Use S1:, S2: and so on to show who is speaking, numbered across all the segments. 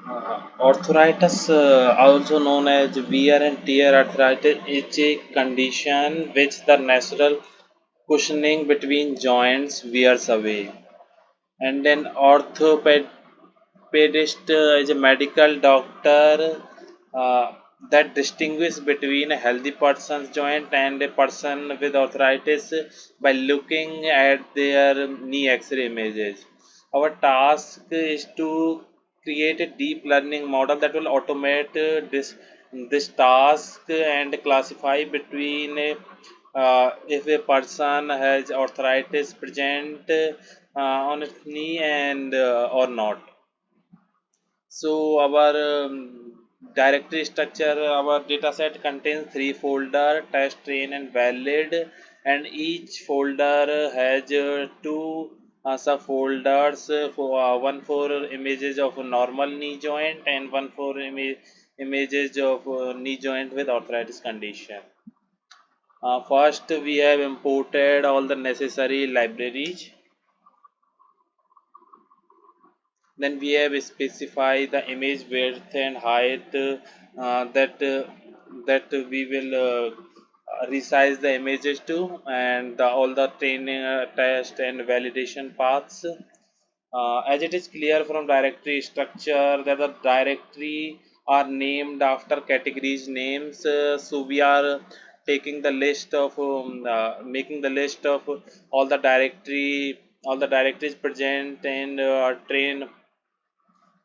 S1: Arthritis, also known as wear and tear arthritis, is a condition which the natural cushioning between joints wears away. And then orthopedist is a medical doctor uh, that distinguishes between a healthy person's joint and a person with arthritis by looking at their knee X-ray images. Our task is to create a deep learning model that will automate this task and classify between if a person has arthritis present on its knee and or not. So our directory structure, our dataset contains three folder: test, train, and valid, and each folder has two subfolders for one for images of normal knee joint and one for images of knee joint with arthritis condition. First, we have imported all the necessary libraries. Then we have specified the image width and height that we will resize the images to, and all the training test and validation paths. As it is clear from directory structure that the directory are named after categories names, so we are taking the list of making the list of all the directories present and train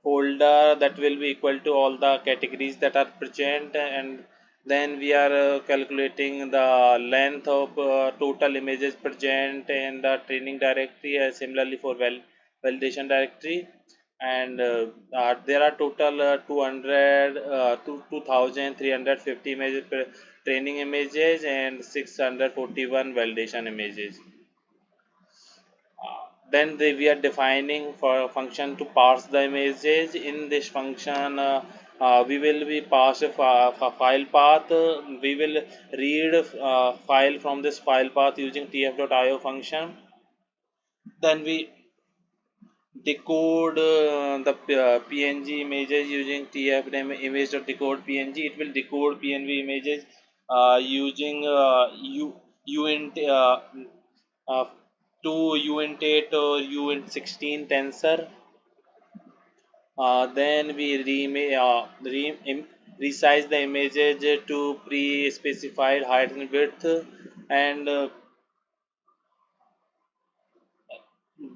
S1: folder that will be equal to all the categories that are present, and then we are calculating the length of total images present in the training directory, similarly for validation directory. And there are total 200 to 2350 images training images and 641 validation images. Then we are defining for a function to parse the images. In this function we will be pass a file path. We will read file from this file path using tf.io function. Then we decode the png images using tf image.decode png. It will decode pnv images using uint uh, to uint8 or uint16 tensor. Then we resize the images to pre-specified height and width, and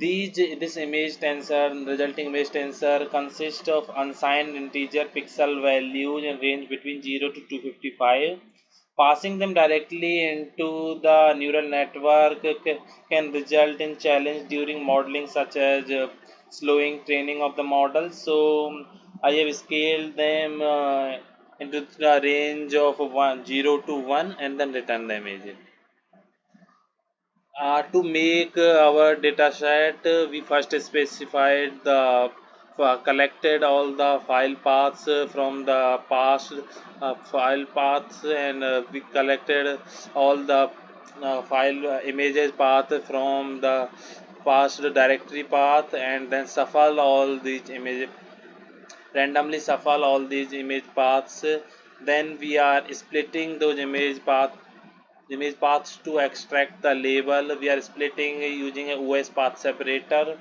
S1: this image tensor, resulting image tensor, consists of unsigned integer pixel values in range between 0 to 255. Passing them directly into the neural network can result in challenge during modeling, such as slowing training of the model. So I have scaled them into the range of 0 to 1 and then return the image. To make our data set, we first specified the collected all the file paths from the past file paths, and we collected all the file images path from the past directory path, and then shuffle all these images, randomly shuffle all these image paths. Then we are splitting those image paths to extract the label. We are splitting using a OS path separator,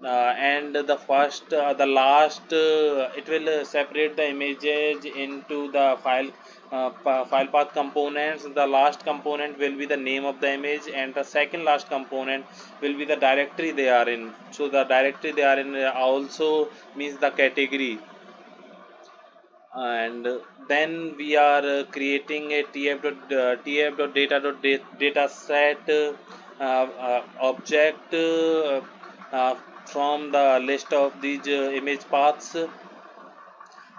S1: and the last, it will separate the images into the file path components. The last component will be the name of the image, and the second last component will be the directory they are in. So the directory they are in also means the category. And then we are creating a tf.data set object uh, from the list of these image paths,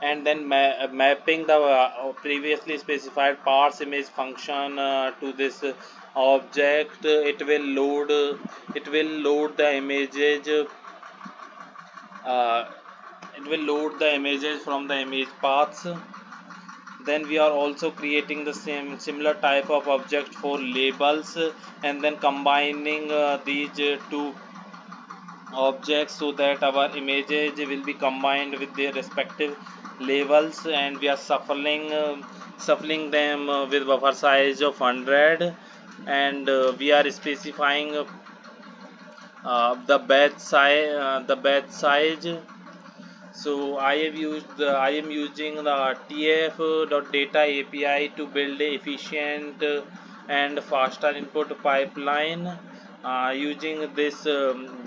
S1: and then mapping the previously specified parse image function to this object. It will load the images. uh, it will load the images from the image paths. Then we are also creating the similar type of object for labels, and then combining these two objects so that our images will be combined with their respective labels, and we are shuffling them with buffer size of 100, and we are specifying the batch size. So I am using the tf.data API to build a efficient and faster input pipeline. Using this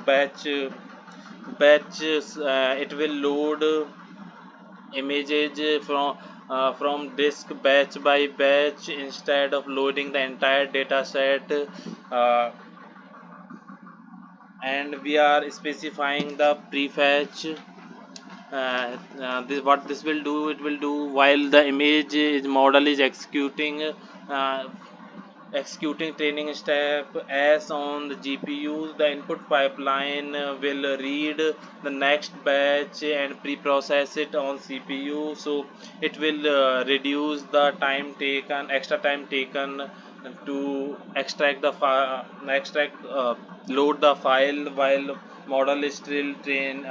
S1: batches, it will load images from disk batch by batch instead of loading the entire data set. uh, and we are specifying the prefetch. What this will do, it will do while the image is model is executing training step as on the GPU. The input pipeline will read the next batch and pre-process it on CPU. So it will reduce the extra time taken to load the file while model is trained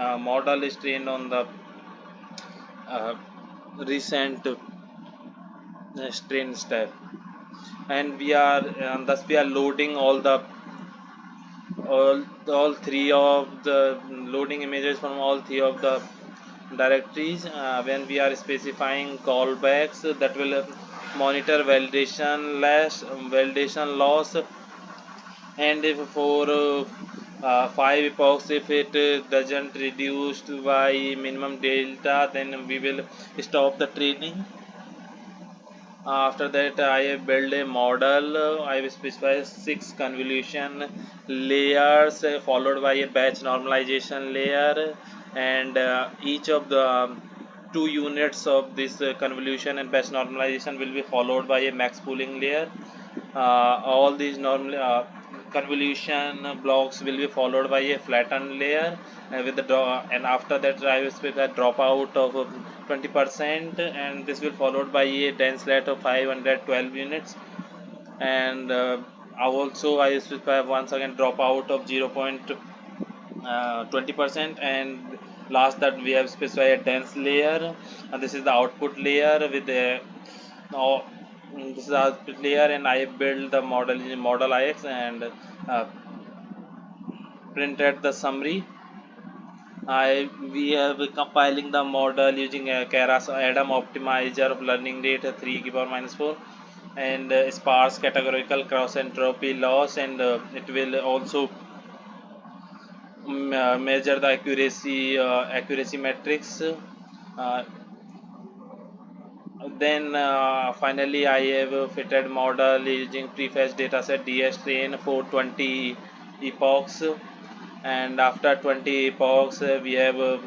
S1: on the uh, recent train step. And thus we are loading all three of the loading images from all three of the directories. When we are specifying callbacks that will monitor validation loss, and if for 5 epochs, if it doesn't reduced by minimum delta, then we will stop the training. After that, I build a model. I will specify 6 convolution layers, followed by a batch normalization layer, and each of the 2 units of this convolution and batch normalization will be followed by a max pooling layer. All these convolution blocks will be followed by a flattened layer with the and after that I will specify dropout of 20%, and this will followed by a dense layer of 512 units. And I will specify once again dropout of 0.20%, and last that we have specified a dense layer, and this is the output layer with the now this is the output layer. And I build the model in model IX, and printed the summary. We have compiling the model using a Keras Adam optimizer of learning rate 3 to the power minus 4, and sparse categorical cross entropy loss, and it will also measure the accuracy metrics. Then finally I have a fitted model using prefetch dataset DS train for 20 epochs, and after 20 epochs we have uh,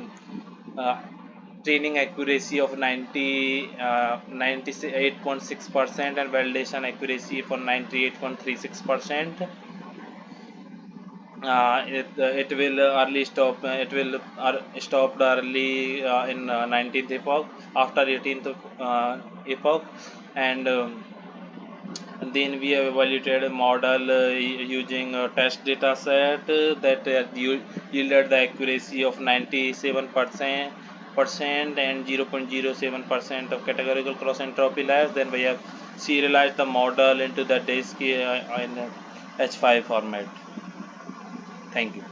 S1: training accuracy of 98.6% and validation accuracy for 98.36%. It will early stop it will stopped early in 19th epoch, after 18th epoch. And then we have evaluated a model using a test data set that yielded the accuracy of 97% and 0.07% of categorical cross entropy layers. Then we have serialized the model into the disk in H5 format. Thank you.